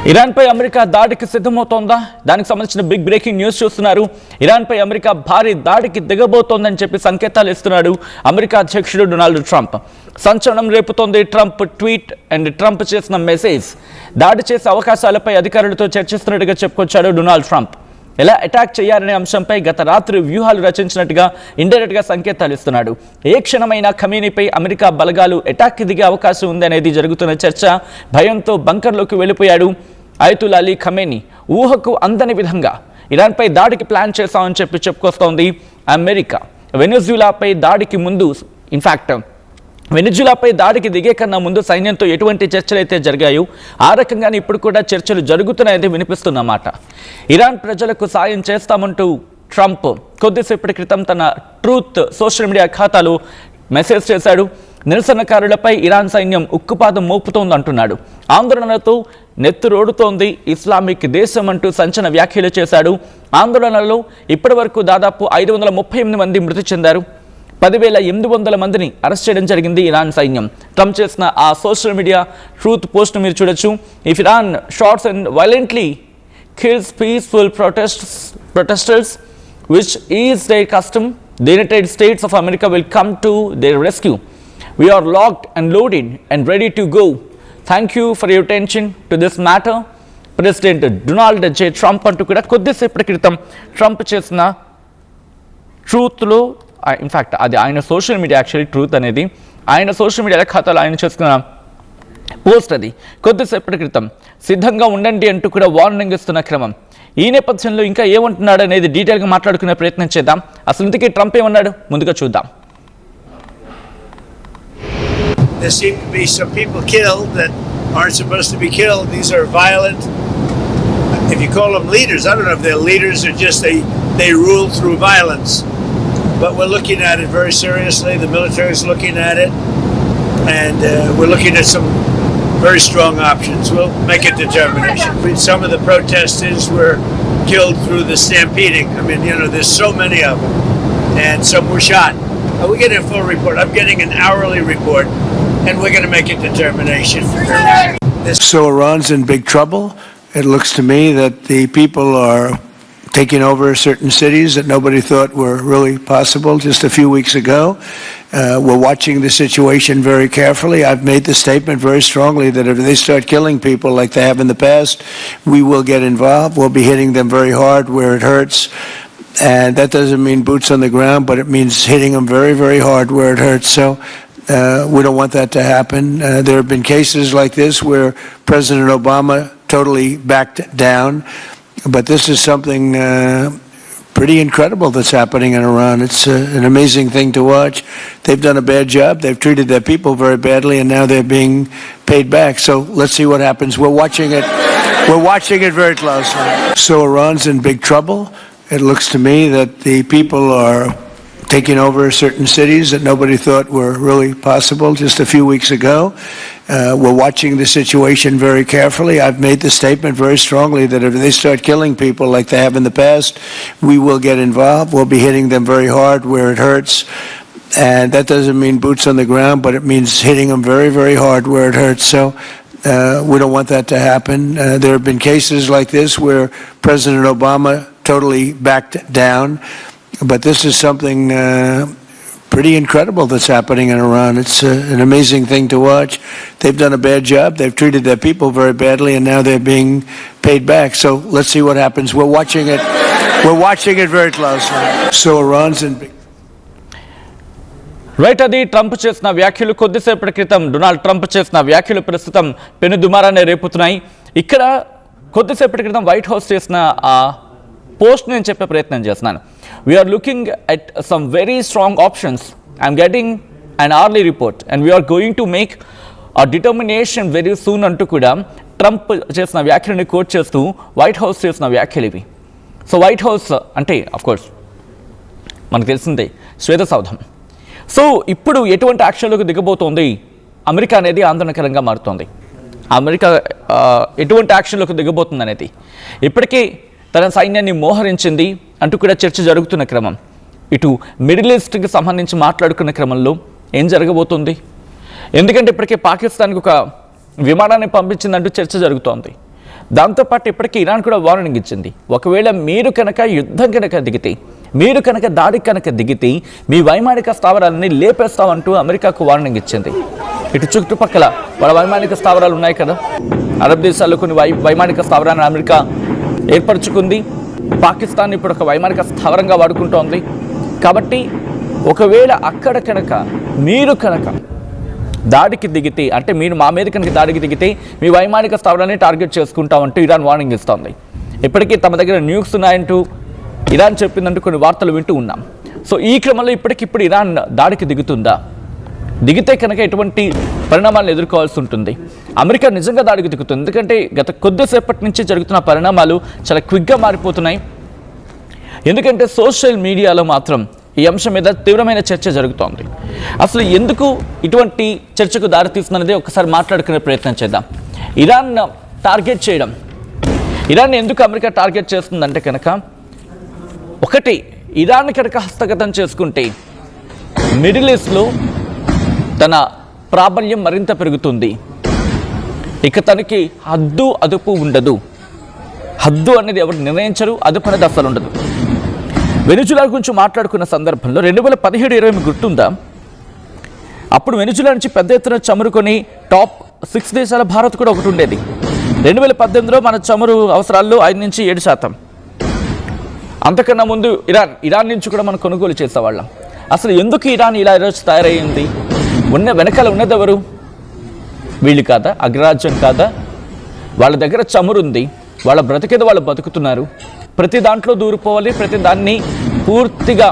ఇరాన్పై America దాడికి సిద్ధమవుతోందా? దానికి సంబంధించిన బిగ్ బ్రేకింగ్ న్యూస్ చూస్తున్నారు. ఇరాన్పై అమెరికా భారీ దాడికి దిగబోతోందని చెప్పి సంకేతాలు ఇస్తున్నాడు అమెరికా అధ్యక్షుడు డొనాల్డ్ ట్రంప్. సంచలనం రేపుతోంది ట్రంప్ ట్వీట్ అండ్ ట్రంప్ చేసిన మెసేజ్. దాడి చేసే అవకాశాలపై అధికారులతో చర్చిస్తున్నట్టుగా చెప్పుకొచ్చాడు డొనాల్డ్ ట్రంప్. ఎలా అటాక్ చేయాలనే అంశంపై గత రాత్రి వ్యూహాలు రచించినట్టుగా ఇండైరెక్ట్గా సంకేతాలు ఇస్తున్నాడు. ఏ క్షణమైనా ఖమేనీపై అమెరికా బలగాలు అటాక్కి దిగే అవకాశం ఉంది అనేది జరుగుతున్న చర్చ. భయంతో బంకర్లోకి వెళ్ళిపోయాడు అయతుల్లా అలీ ఖమేనీ. ఊహకు అందని విధంగా ఇరాన్పై దాడికి ప్లాన్ చేశామని చెప్పుకొస్తోంది అమెరికా. వెనిజులాపై దాడికి ముందు వెనిజులాపై దాడికి దిగే కన్నా ముందు సైన్యంతో ఎటువంటి చర్చలు అయితే జరిగాయో ఆ రకంగానే ఇప్పుడు కూడా చర్చలు జరుగుతున్నాయని వినిపిస్తున్నమాట. ఇరాన్ ప్రజలకు సాయం చేస్తామంటూ ట్రంప్ కొద్దిసేపటి క్రితం తన ట్రూత్ సోషల్ మీడియా ఖాతాలో మెసేజ్ చేశాడు. నిరసనకారులపై ఇరాన్ సైన్యం ఉక్కుపాదం మోపుతోందంటున్నాడు. ఆందోళనలతో నెత్తురోడుతోంది ఇస్లామిక్ దేశం అంటూ సంచలన వ్యాఖ్యలు చేశాడు. ఆందోళనలో ఇప్పటి వరకు దాదాపు 538 మంది మృతి చెందారు. 10,800 మందిని అరెస్ట్ చేయడం జరిగింది ఇరాన్ సైన్యం. ట్రంప్ చేసిన ఆ సోషల్ మీడియా ట్రూత్ పోస్ట్ మీరు చూడొచ్చు. If Iran shots and violently kills peaceful protesters which is their custom, the United States of America will come to their rescue. We are locked and loaded and ready to go. Thank you for your attention to this matter. President Donald J. Trump అంటూ కూడా కొద్దిసేపటి క్రితం Trump చేసిన ట్రూత్లో in fact అది ఆయన social media truth అనేది ఆయన social media ఖాతాలో ఆయన చేసుకున్న పోస్ట్. అది కొద్దిసేపటి క్రితం సిద్ధంగా ఉండండి అంటూ కూడా వార్నింగ్ ఇస్తున్న క్రమం. ఈ నేపథ్యంలో ఇంకా ఏమంటున్నాడు అనేది డీటెయిల్గా మాట్లాడుకునే ప్రయత్నం చేద్దాం. అసలు ఇంతకీ ట్రంప్ ఏమన్నాడు ముందుగా చూద్దాం. There seem to be some people killed that aren't supposed to be killed. These are violent, if you call them leaders, I don't know if they're leaders or just they rule through violence. But we're looking at it very seriously. The military is looking at it, and we're looking at some very strong options. We'll make a determination. Some of the protesters were killed through the stampeding. I mean, there's so many of them, and some were shot. We get a full report. I'm getting an hourly report, and we're going to make a determination. So Iran's in big trouble. It looks to me that the people are taking over certain cities that nobody thought were really possible just a few weeks ago. We're watching the situation very carefully. I've made the statement very strongly that if they start killing people like they have in the past, we will get involved. We'll be hitting them very hard where it hurts. And that doesn't mean boots on the ground, but it means hitting them very, very hard where it hurts. So we don't want that to happen. There have been cases like this where President Obama totally backed down. But this is something pretty incredible that's happening in Iran. It's an amazing thing to watch. They've done a bad job. They've treated their people very badly, and now they're being paid back. So let's see what happens. We're watching it. We're watching it very closely. So Iran's in big trouble. It looks to me that the people are taking over certain cities that nobody thought were really possible just a few weeks ago. We're watching the situation very carefully. I've made the statement very strongly that if they start killing people like they have in the past, we will get involved. We'll be hitting them very hard where it hurts. And that doesn't mean boots on the ground, but it means hitting them very, very hard where it hurts. So we don't want that to happen. There have been cases like this where President Obama totally backed down. But this is something pretty incredible that's happening in Iran. It's an amazing thing to watch. They've done a bad job. They've treated their people very badly, and now they're being paid back. So let's see what happens. We're watching it. We're watching it very closely. So Iran's in big. Right, అది Trump చేసిన వ్యాఖ్యలు. కొద్దిసేపటి క్రితం Donald Trump చేసిన వ్యాఖ్యలు ప్రస్తుతం పెను దుమారాన్ని రేపుతున్నాయి. ఇక్కడ కొద్దిసేపటి క్రితం వైట్ హౌస్ చేసిన ఆ పోస్ట్ నేను చెప్పే ప్రయత్నం చేస్తున్నాను. We're looking at some very strong options. I'm getting an early report and we're going to make a determination very soon అంటూ కూడా ట్రంప్ చేసిన వ్యాఖ్యలని కోట్ చేస్తూ వైట్ హౌస్ చేసిన వ్యాఖ్యలు ఇవి. సో వైట్ హౌస్ అంటే అఫ్కోర్స్ మనకు తెలిసిందే శ్వేతసౌధం. సో ఇప్పుడు ఎటువంటి యాక్షన్లకు దిగబోతోంది అమెరికా అనేది ఆందోళనకరంగా మారుతోంది. అమెరికా ఎటువంటి యాక్షన్లకు దిగబోతుంది అనేది ఇప్పటికే తన సైన్యాన్ని మోహరించింది అంటూ కూడా చర్చ జరుగుతున్న క్రమం. ఇటు మిడిల్ ఈస్ట్కి సంబంధించి మాట్లాడుకున్న క్రమంలో ఏం జరగబోతుంది? ఎందుకంటే ఇప్పటికే పాకిస్తాన్కి ఒక విమానాన్ని పంపించిందంటూ చర్చ జరుగుతోంది. దాంతోపాటు ఇప్పటికీ ఇరాన్ కూడా వార్నింగ్ ఇచ్చింది, ఒకవేళ మీరు కనుక యుద్ధం కనుక దిగితే, మీరు కనుక దాడి కనుక దిగితే మీ వైమానిక స్థావరాలని లేపేస్తామంటూ అమెరికాకు వార్నింగ్ ఇచ్చింది. ఇటు చుట్టుపక్కల వాళ్ళ వైమానిక స్థావరాలు ఉన్నాయి కదా, అరబ్ దేశాల్లో కొన్ని వైమానిక స్థావరాలను అమెరికా ఏర్పరచుకుంది. పాకిస్తాన్ ఇప్పుడు ఒక వైమానిక స్థావరంగా వాడుకుంటోంది. కాబట్టి ఒకవేళ అక్కడ కనుక మీరు కనుక దాడికి దిగితే, అంటే మీరు మా మీద కనుక దాడికి దిగితే మీ వైమానిక స్థావరాన్ని టార్గెట్ చేసుకుంటామంటూ ఇరాన్ వార్నింగ్ ఇస్తోంది. ఇప్పటికీ తమ దగ్గర న్యూస్ ఉన్నాయంటూ ఇరాన్ చెప్పిందంటూ కొన్ని వార్తలు వింటూ ఉన్నాం. సో ఈ క్రమంలో ఇప్పటికిప్పుడు ఇరాన్ దాడికి దిగుతుందా, దిగితే కనుక ఎటువంటి పరిణామాలను ఎదుర్కోవాల్సి ఉంటుంది? అమెరికా నిజంగా దాడికి దిగుతుంది, ఎందుకంటే గత కొద్దిసేపటి నుంచి జరుగుతున్న పరిణామాలు చాలా క్విక్గా మారిపోతున్నాయి. ఎందుకంటే సోషల్ మీడియాలో మాత్రం ఈ అంశం మీద తీవ్రమైన చర్చ జరుగుతోంది. అసలు ఎందుకు ఇటువంటి చర్చకు దారితీస్తుందనేది ఒకసారి మాట్లాడుకునే ప్రయత్నం చేద్దాం. ఇరాన్ టార్గెట్ చేయడం, ఇరాన్ ఎందుకు అమెరికా టార్గెట్ చేస్తుందంటే కనుక, ఒకటి, ఇరాన్ కనుక హస్తగతం చేసుకుంటే మిడిల్ ఈస్ట్లో తన ప్రాబల్యం మరింత పెరుగుతుంది. ఇక తనకి హద్దు అదుపు ఉండదు. హద్దు అనేది ఎవరు నిర్ణయించరు, అదుపు అనేది అసలు ఉండదు. వెనిజులా గురించి మాట్లాడుకున్న సందర్భంలో 2017-20 గుర్తుందా? అప్పుడు వెనిజులా నుంచి పెద్ద ఎత్తున చమురుకొని టాప్ 6 దేశాల భారత్ కూడా ఒకటి ఉండేది. 2018లో మన చమురు అవసరాల్లో 5-7%. అంతకన్నా ముందు ఇరాన్ నుంచి కూడా మనం కొనుగోలు చేసేవాళ్ళం. అసలు ఎందుకు ఇరాన్ ఇలా ఈరోజు తయారయ్యింది? వెనకాల ఉన్నది ఎవరు? వీళ్ళు కాదా? అగ్రరాజ్యం కాదా? వాళ్ళ దగ్గర చమురు ఉంది, వాళ్ళ బ్రతికేది వాళ్ళు బతుకుతున్నారు. ప్రతి దాంట్లో దూరిపోవాలి, ప్రతి దాన్ని పూర్తిగా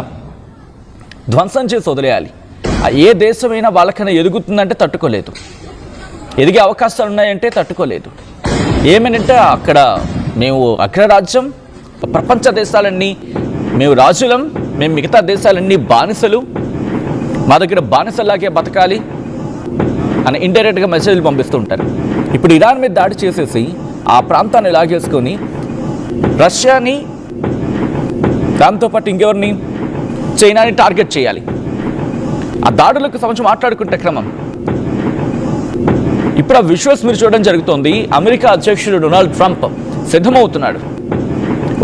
ధ్వంసం చేసి వదిలేయాలి. ఏ దేశమైనా వాళ్ళకైనా ఎదుగుతుందంటే తట్టుకోలేదు, ఎదిగే అవకాశాలు ఉన్నాయంటే తట్టుకోలేదు. ఏమనంటే అక్కడ మేము అగ్రరాజ్యం, ప్రపంచ దేశాలన్నీ మేము రాజులం, మేము మిగతా దేశాలన్నీ బానిసలు, మా దగ్గర బానిసలాగే బతకాలి అని ఇండైరెక్ట్గా మెసేజ్లు పంపిస్తూ ఉంటారు. ఇప్పుడు ఇరాన్ మీద దాడి చేసేసి ఆ ప్రాంతాన్ని లాగేసుకొని రష్యాని, దాంతోపాటు ఇంకెవరిని, చైనాని టార్గెట్ చేయాలి. ఆ దాడులకు సంబంధించి మాట్లాడుకుంటే క్రమం ఇప్పుడు ఆ విజువల్స్ మీరు చూడడం జరుగుతోంది. అమెరికా అధ్యక్షుడు డొనాల్డ్ ట్రంప్ సిద్ధమవుతున్నాడు.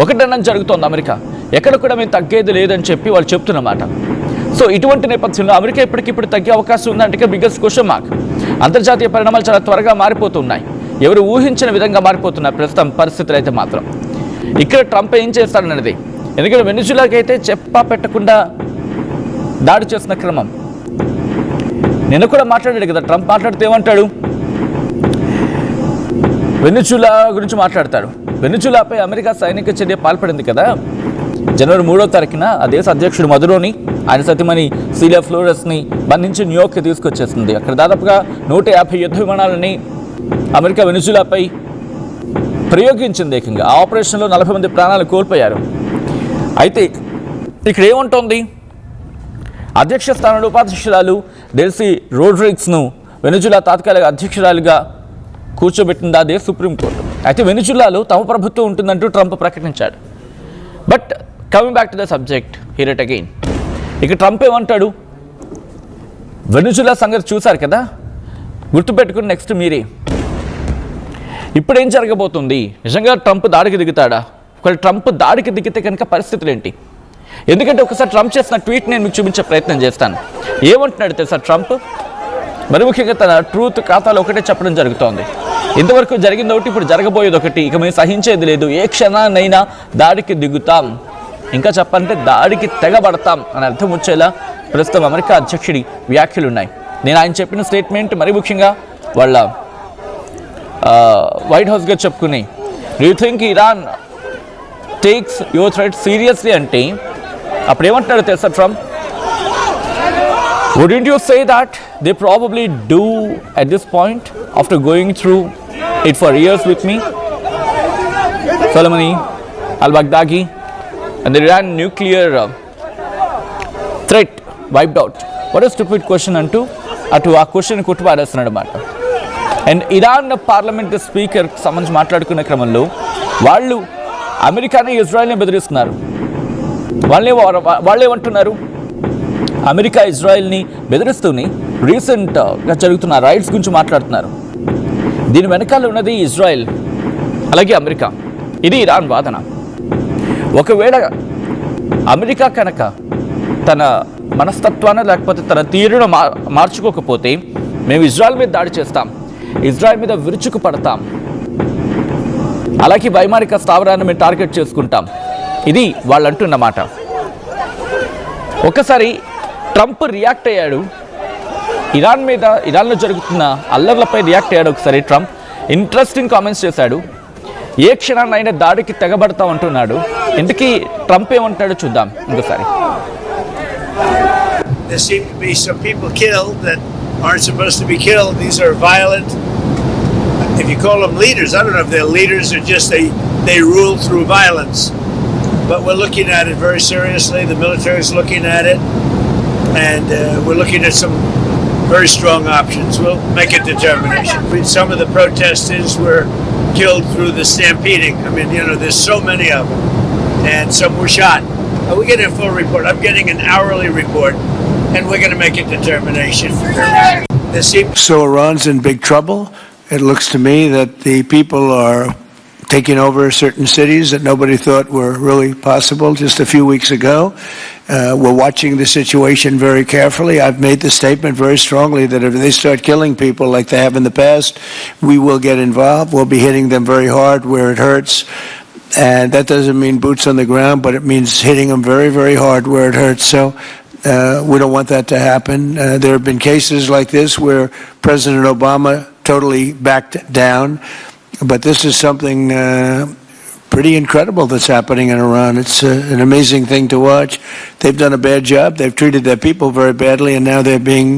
ఒకటన్నా జరుగుతోంది, అమెరికా ఎక్కడ కూడా మేము తగ్గేది లేదని చెప్పి వాళ్ళు చెప్తున్నమాట. సో ఇటువంటి నేపథ్యంలో అమెరికా ఇప్పటికిప్పుడు తగ్గే అవకాశం ఉందంటే బిగ్గెస్ట్ క్వశ్చన్ మార్క్. అంతర్జాతీయ పరిణామాలు చాలా త్వరగా మారిపోతున్నాయి, ఎవరు ఊహించిన విధంగా మారిపోతున్నాయి ప్రస్తుతం పరిస్థితులు అయితే మాత్రం. ఇక్కడ ట్రంప్ ఏం చేస్తాడన్నది, ఎందుకంటే వెనిజులాకి అయితే చెప్పా పెట్టకుండా దాడి చేసిన క్రమం. నిన్న కూడా మాట్లాడాడు కదా ట్రంప్. మాట్లాడితే ఏమంటాడు? వెనిజులా గురించి మాట్లాడతాడు. వెనిజులాపై అమెరికా సైనిక చర్య పాల్పడింది కదా జనవరి 3వ తారీఖున. ఆ దేశ అధ్యక్షుడు మదురోని, ఆయన సతీమణి సీలియా ఫ్లోరెస్ని బంధించి న్యూయార్క్కి తీసుకొచ్చేస్తుంది. అక్కడ దాదాపుగా 150 యుద్ధ విమానాలని అమెరికా వెనిజులాపై ప్రయోగించింది. ఏకంగా ఆ ఆపరేషన్లో 40 మంది ప్రాణాలు కోల్పోయారు. అయితే ఇక్కడ ఏముంటోంది? అధ్యక్ష స్థానంలో ఉపాధ్యక్షురాలు డెల్సీ రోడ్రిగ్స్ను వెనిజులా తాత్కాలిక అధ్యక్షురాలుగా కూర్చోబెట్టింది అదే సుప్రీంకోర్టు. అయితే వెనిజులాలో తమ ప్రభుత్వం ఉంటుందంటూ ట్రంప్ ప్రకటించాడు. But coming back to the subject here it again. ఇక ట్రంప్ ఏమంటాడు? వెనిజులా సంగతి చూశారు కదా, గుర్తుపెట్టుకుని నెక్స్ట్ మీరే. ఇప్పుడు ఏం జరగబోతుంది? నిజంగా ట్రంప్ దాడికి దిగుతాడా? ఒకవేళ ట్రంప్ దాడికి దిగితే కనుక పరిస్థితులు ఏంటి? ఎందుకంటే ఒకసారి ట్రంప్ చేసిన ట్వీట్ నేను మీకు చూపించే ప్రయత్నం చేస్తాను. ఏమంటున్నాడు తెలుసా ట్రంప్? మరి ముఖ్యంగా తన ట్రూత్ ఖాతాలో ఒకటే చెప్పడం జరుగుతోంది. ఇంతవరకు జరిగింది ఒకటి, ఇప్పుడు జరగబోయేది ఒకటి. ఇక మేము సహించేది లేదు, ఏ క్షణాన్నైనా దాడికి దిగుతాం, ఇంకా చెప్పాలంటే దాడికి తెగబడతాం అని అర్థం వచ్చేలా ప్రస్తుతం అమెరికా అధ్యక్షుడి వ్యాఖ్యలు ఉన్నాయి. నేను ఆయన చెప్పిన స్టేట్మెంట్ మరి ముఖ్యంగా వాళ్ళ వైట్ హౌస్గా చెప్పుకుని, do you think Iran takes your threat seriously అంటే అప్పుడు ఏమంటున్నాడు తెలుసా Trump? Wouldn't you say that they probably do at this point after going through it for years with me? Soleimani, al-Baghdadi and the Iran nuclear threat wiped out. What a stupid question అంటూ అటు ఆ question కొట్టుపారేస్తున్నాడు అన్నమాట. And Iran parliament speaker సంబంధించి మాట్లాడుకునే క్రమంలో వాళ్ళు అమెరికాని ఇజ్రాయెల్ని బెదిరిస్తున్నారు. వాళ్ళేమంటున్నారు? America ఇజ్రాయెల్ని బెదిరిస్తూనే రీసెంట్గా జరుగుతున్న రైట్స్ గురించి మాట్లాడుతున్నారు. దీని వెనకాల ఉన్నది ఇజ్రాయెల్. అలాగే అమెరికా. ఇది ఇరాన్ వాదన. ఒకవేళ అమెరికా కనుక తన మనస్తత్వాన్ని లేకపోతే తన తీరును మార్చుకోకపోతే మేము ఇజ్రాయెల్ మీద దాడి చేస్తాం, ఇజ్రాయెల్ మీద విరుచుకు పడతాం, అలాగే వైమానిక స్థావరాన్ని మేము టార్గెట్ చేసుకుంటాం. ఇది వాళ్ళు అంటున్నమాట. ఒకసారి ట్రంప్ రియాక్ట్ అయ్యాడు ఇరాన్లో జరుగుతున్న అల్లర్లపై రియాక్ట్ అయ్యాడు. ఒకసారి ట్రంప్ ఇంట్రెస్టింగ్ కామెంట్స్ చేశాడు. ఏ క్షణాన్నైనా దాడికి తెగబడతాం అంటున్నాడు. ఇంతకీ ట్రంప్ ఏమంటాడో చూద్దాం ఇంకోసారి. There seem to be some people killed that aren't supposed to be killed. These are violent. If you call them leaders, I don't know if they're leaders or just they rule through violence. But we're looking at it very seriously. The military is looking at it, and we're looking at some very strong options. We'll make a determination. I mean, some of the protesters were killed through the stampeding. I mean, there's so many of them, and some were shot. We're getting a full report. I'm getting an hourly report, and we're going to make a determination. So Iran's in big trouble. It looks to me that the people are taking over certain cities that nobody thought were really possible just a few weeks ago. We're watching the situation very carefully. I've made the statement very strongly that if they start killing people like they have in the past, we will get involved. We'll be hitting them very hard where it hurts. And that doesn't mean boots on the ground, but it means hitting them very, very hard where it hurts. So we don't want that to happen. There have been cases like this where President Obama totally backed down. But this is something pretty incredible that's happening in Iran. It's an amazing thing to watch. They've done a bad job. They've treated their people very badly, and now they're being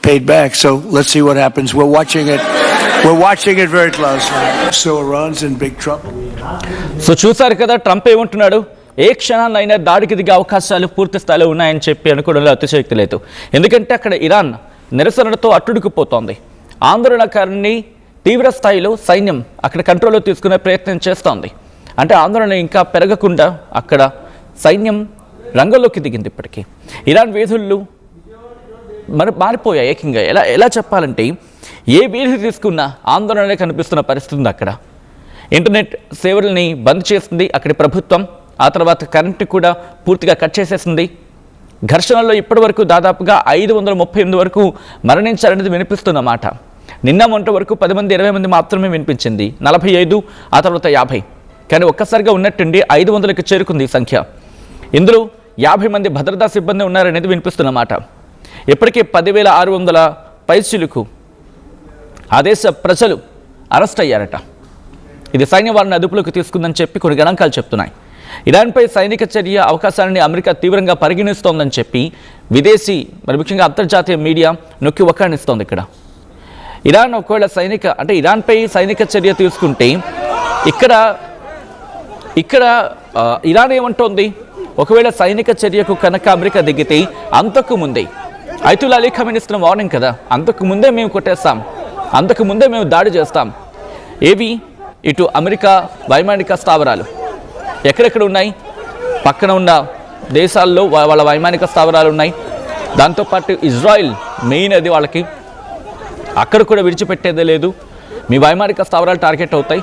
paid back. So let's see what happens. We're watching it. We're watching it very closely. So Iran's in big trouble. So చూసారు కదా Trump ఏమంటున్నాడు. ఏ క్షణాన్నైనా దాడికి దిగే అవకాశాలు పూర్తి స్థాయిలో ఉన్నాయని చెప్పి అనుకోవడంలో అతిశయోక్తి లేదు. ఎందుకంటే అక్కడ ఇరాన్ నిరసనలతో అట్టుడుకుపోతోంది. ఆందోళనకారుని తీవ్ర స్థాయిలో సైన్యం అక్కడ కంట్రోల్లో తీసుకునే ప్రయత్నం చేస్తోంది. అంటే ఆందోళన ఇంకా పెరగకుండా అక్కడ సైన్యం రంగంలోకి దిగింది. ఇప్పటికీ ఇరాన్ వీధులు మారిపోయాయి ఏకంగా. ఎలా చెప్పాలంటే ఏ వీధి తీసుకున్నా ఆందోళనలే కనిపిస్తున్న పరిస్థితి ఉంది. అక్కడ ఇంటర్నెట్ సేవల్ని బంద్ చేసింది అక్కడి ప్రభుత్వం. ఆ తర్వాత కరెంటు కూడా పూర్తిగా కట్ చేసేసింది. ఘర్షణల్లో ఇప్పటి వరకు దాదాపుగా 538 వరకు మరణించారనేది వినిపిస్తున్నమాట. నిన్న మొన్నటి వరకు 10 మంది 20 మంది మాత్రమే వినిపించింది. 45 ఆ తర్వాత 50. కానీ ఒక్కసారిగా ఉన్నట్టుండి 500కి చేరుకుంది ఈ సంఖ్య. ఇందులో 50 మంది భద్రతా సిబ్బంది ఉన్నారనేది వినిపిస్తున్నమాట. ఇప్పటికే 10,600 పైచిలుకు ఆ దేశ ప్రజలు అరెస్ట్ అయ్యారట. ఇది సైన్యం వారిని అదుపులోకి తీసుకుందని చెప్పి కొన్ని గణాంకాలు చెప్తున్నాయి. ఇరాన్పై సైనిక చర్య అవకాశాలని అమెరికా తీవ్రంగా పరిగణిస్తోందని చెప్పి విదేశీ మరి ముఖ్యంగా అంతర్జాతీయ మీడియా నొక్కి వక్కాణిస్తోంది. ఇరాన్ ఒకవేళ ఇరాన్పై సైనిక చర్య తీసుకుంటే ఇక్కడ ఇరాన్ ఏమంటోంది, ఒకవేళ సైనిక చర్యకు కనుక అమెరికా దిగితే అంతకు ముందే అయతుల్లా అలీ ఖమేనీ ఇస్తున్న వార్నింగ్ కదా, అంతకు ముందే మేము కొట్టేస్తాం, అంతకు ముందే మేము దాడి చేస్తాం. ఏవి ఇటు అమెరికా వైమానిక స్థావరాలు ఎక్కడెక్కడ ఉన్నాయి, పక్కన ఉన్న దేశాల్లో వాళ్ళ వైమానిక స్థావరాలు ఉన్నాయి. దాంతోపాటు ఇజ్రాయిల్ మెయిన్ అది వాళ్ళకి, అక్కడ కూడా విడిచిపెట్టేదే లేదు. మీ వైమానిక స్థావరాలు టార్గెట్ అవుతాయి.